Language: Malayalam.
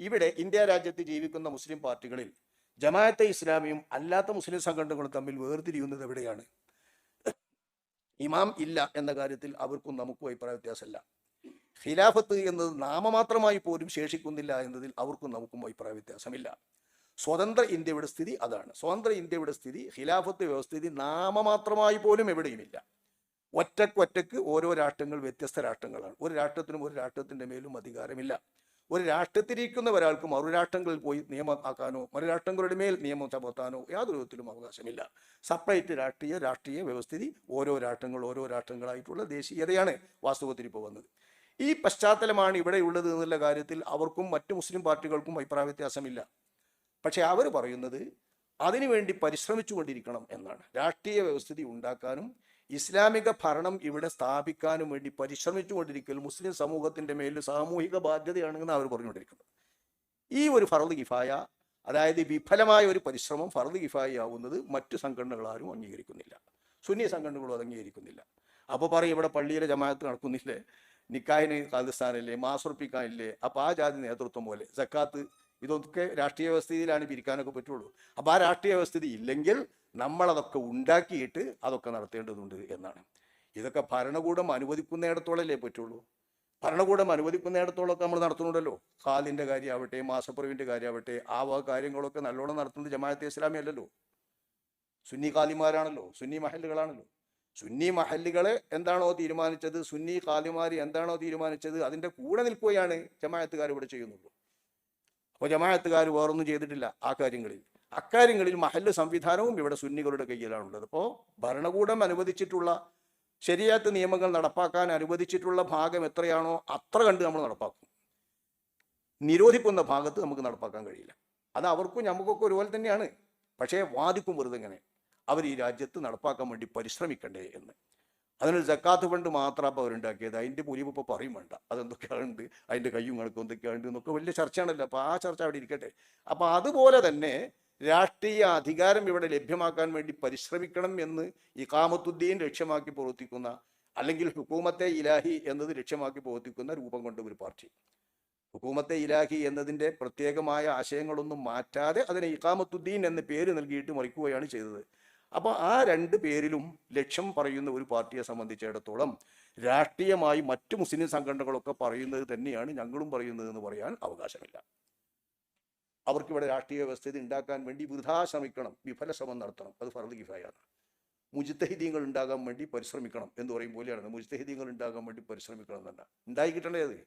ഇവിടെ ഇന്ത്യ രാജ്യത്ത് ജീവിക്കുന്ന മുസ്ലിം പാർട്ടികളിൽ ജമാഅത്തെ ഇസ്ലാമിയും അല്ലാത്ത മുസ്ലിം സംഘടനകളും തമ്മിൽ വേർതിരിയുന്നത് എവിടെയാണ്? ഇമാം ഇല്ല എന്ന കാര്യത്തിൽ അവർക്കും നമുക്കും അഭിപ്രായ വ്യത്യാസമല്ല. ഖിലാഫത്ത് എന്നത് നാമമാത്രമായി പോലും ശേഷിക്കുന്നില്ല എന്നതിൽ അവർക്കും നമുക്കും അഭിപ്രായ വ്യത്യാസമില്ല. സ്വതന്ത്ര ഇന്ത്യയുടെ സ്ഥിതി അതാണ്. സ്വതന്ത്ര ഇന്ത്യയുടെ സ്ഥിതി ഖിലാഫത്ത് വ്യവസ്ഥിതി നാമമാത്രമായി പോലും എവിടെയുമില്ല. ഒറ്റക്ക് ഓരോ രാഷ്ട്രങ്ങൾ വ്യത്യസ്ത രാഷ്ട്രങ്ങളാണ്. ഒരു രാഷ്ട്രത്തിനും ഒരു രാഷ്ട്രത്തിൻ്റെ മേലും അധികാരമില്ല. ഒരു രാഷ്ട്രത്തിലിരിക്കുന്ന ഒരാൾക്ക് മറു രാഷ്ട്രങ്ങളിൽ പോയി നിയമം ആക്കാനോ മറു രാഷ്ട്രങ്ങളുടെ മേൽ നിയമം ചുമത്താനോ യാതൊരു വിധത്തിലും അവകാശമില്ല. സെപ്പറേറ്റ് രാഷ്ട്രീയ വ്യവസ്ഥിതി ഓരോ രാഷ്ട്രങ്ങളായിട്ടുള്ള ദേശീയതയാണ് വാസ്തവത്തിൽ ഇപ്പോൾ വന്നത്. ഈ പശ്ചാത്തലമാണ് ഇവിടെയുള്ളത് എന്നുള്ള കാര്യത്തിൽ അവർക്കും മറ്റു മുസ്ലിം പാർട്ടികൾക്കും അഭിപ്രായ വ്യത്യാസമില്ല. പക്ഷെ അവർ പറയുന്നത് അതിനുവേണ്ടി പരിശ്രമിച്ചു കൊണ്ടിരിക്കണം എന്നാണ്. രാഷ്ട്രീയ വ്യവസ്ഥിതി ഉണ്ടാക്കാനും ഇസ്ലാമിക ഭരണം ഇവിടെ സ്ഥാപിക്കാനും വേണ്ടി പരിശ്രമിച്ചു കൊണ്ടിരിക്കൽ മുസ്ലിം സമൂഹത്തിൻ്റെ മേലിൽ സാമൂഹിക ബാധ്യതയാണെന്ന് അവർ പറഞ്ഞുകൊണ്ടിരിക്കുന്നത്. ഈ ഒരു ഫർദ് കിഫായ, അതായത് വിഫലമായ ഒരു പരിശ്രമം ഫർദ് കിഫായ ആവുന്നത് മറ്റു സംഘടനകളാരും അംഗീകരിക്കുന്നില്ല. സുന്നി സംഘടനകളും അത് അംഗീകരിക്കുന്നില്ല. അപ്പോൾ പറയും ഇവിടെ പള്ളിയിലെ ജമാഅത്ത് നടക്കുന്നില്ലേ, നിക്കാഹിന് ഖാലിസ്ഥാനില്ലേ, മാസുറപ്പിക്കാനില്ലേ, അപ്പോൾ ആ ജാതി നേതൃത്വം പോലെ സക്കാത്ത് ഇതൊക്കെ രാഷ്ട്രീയ വ്യവസ്ഥയിലാണ് പിരിക്കാനൊക്കെ പറ്റുള്ളൂ. അപ്പോൾ ആ രാഷ്ട്രീയ വ്യവസ്ഥിതി ഇല്ലെങ്കിൽ നമ്മളതൊക്കെ ഉണ്ടാക്കിയിട്ട് അതൊക്കെ നടത്തേണ്ടതുണ്ട് എന്നാണ്. ഇതൊക്കെ ഭരണകൂടം അനുവദിക്കുന്നിടത്തോളല്ലേ പറ്റുള്ളൂ. ഭരണകൂടം അനുവദിക്കുന്നിടത്തോളമൊക്കെ നമ്മൾ നടത്തുന്നുണ്ടല്ലോ. ഖാലിൻ്റെ കാര്യമാവട്ടെ, മാസപ്പുറവിൻ്റെ കാര്യമാവട്ടെ, ആ വക കാര്യങ്ങളൊക്കെ നല്ലോണം നടത്തുന്നത് ജമാഅത്തെ ഇസ്ലാമി അല്ലല്ലോ, സുന്നി ഖാലിമാരാണല്ലോ, സുന്നി മഹല്ലുകളാണല്ലോ. സുന്നി മഹല്ലുകളെ എന്താണോ തീരുമാനിച്ചത്, സുന്നി ഖാലിമാർ എന്താണോ തീരുമാനിച്ചത്, അതിൻ്റെ കൂടെ നിൽക്കുകയാണ് ജമാഅത്തുകാർ ഇവിടെ ചെയ്യുന്നുള്ളൂ. അപ്പോൾ ജമാഅത്തുകാർ വേറൊന്നും ചെയ്തിട്ടില്ല അക്കാര്യങ്ങളിൽ മഹല്ല് സംവിധാനവും ഇവിടെ സുന്നികളുടെ കയ്യിലാണുള്ളത്. അപ്പോൾ ഭരണകൂടം അനുവദിച്ചിട്ടുള്ള ശരിയാത്ത് നിയമങ്ങൾ നടപ്പാക്കാൻ അനുവദിച്ചിട്ടുള്ള ഭാഗം എത്രയാണോ അത്ര കണ്ട് നമ്മൾ നടപ്പാക്കും. നിരോധിക്കുന്ന ഭാഗത്ത് നമുക്ക് നടപ്പാക്കാൻ കഴിയില്ല. അത് അവർക്കും നമുക്കൊക്കെ ഒരുപോലെ തന്നെയാണ്. പക്ഷേ വാദിക്കും വെറുതെ ഇങ്ങനെ അവർ ഈ രാജ്യത്ത് നടപ്പാക്കാൻ വേണ്ടി പരിശ്രമിക്കണ്ടേ എന്ന്. അതിനൊരു സക്കാത്ത് ഫണ്ട് മാത്രം അപ്പോൾ അവരുണ്ടാക്കിയത്. അതിൻ്റെ പുലിവ് ഇപ്പോൾ പറയും വേണ്ട, അതെന്തൊക്കെയാണുണ്ട്, അതിൻ്റെ കയ്യും കണക്കും എന്തൊക്കെയാണ്ട് എന്നൊക്കെ വലിയ ചർച്ചയാണല്ലോ. അപ്പോൾ ആ ചർച്ച അവിടെ ഇരിക്കട്ടെ. അപ്പോൾ അതുപോലെ തന്നെ രാഷ്ട്രീയ അധികാരം ഇവിടെ ലഭ്യമാക്കാൻ വേണ്ടി പരിശ്രമിക്കണം എന്ന് ഇഖാമത്തുദ്ദീൻ ലക്ഷ്യമാക്കി പ്രവർത്തിക്കുന്ന, അല്ലെങ്കിൽ ഹുക്കൂമത്തെ ഇലാഹി എന്നത് ലക്ഷ്യമാക്കി പ്രവർത്തിക്കുന്ന രൂപം കൊണ്ട ഒരു പാർട്ടി, ഹുക്കൂമത്തെ ഇലാഹി എന്നതിൻ്റെ പ്രത്യേകമായ ആശയങ്ങളൊന്നും മാറ്റാതെ അതിനെ ഇഖാമത്തുദ്ദീൻ എന്ന പേര് നൽകിയിട്ട് മറിക്കുകയാണ് ചെയ്തത്. അപ്പോൾ ആ രണ്ട് പേരിലും ലക്ഷ്യം പറയുന്ന ഒരു പാർട്ടിയെ സംബന്ധിച്ചിടത്തോളം രാഷ്ട്രീയമായി മറ്റു മുസ്ലിം സംഘടനകളൊക്കെ പറയുന്നത് തന്നെയാണ് ഞങ്ങളും പറയുന്നത് എന്ന് പറയാൻ അവകാശമില്ല. അവർക്കിവിടെ രാഷ്ട്രീയ വ്യവസ്ഥിതി ഉണ്ടാക്കാൻ വേണ്ടി വൃഥാ ശ്രമിക്കണം, വിഫല ശ്രമം നടത്തണം. അത് ഫർദ് കിഫായാണ്. മുജ്തഹിദീങ്ങൾ ഉണ്ടാകാൻ വേണ്ടി പരിശ്രമിക്കണം എന്ന് പറയും പോലെയാണ്. മുജ്തഹിദീങ്ങൾ ഉണ്ടാകാൻ വേണ്ടി പരിശ്രമിക്കണം എന്നല്ല, ഉണ്ടായി കിട്ടേണ്ടത്.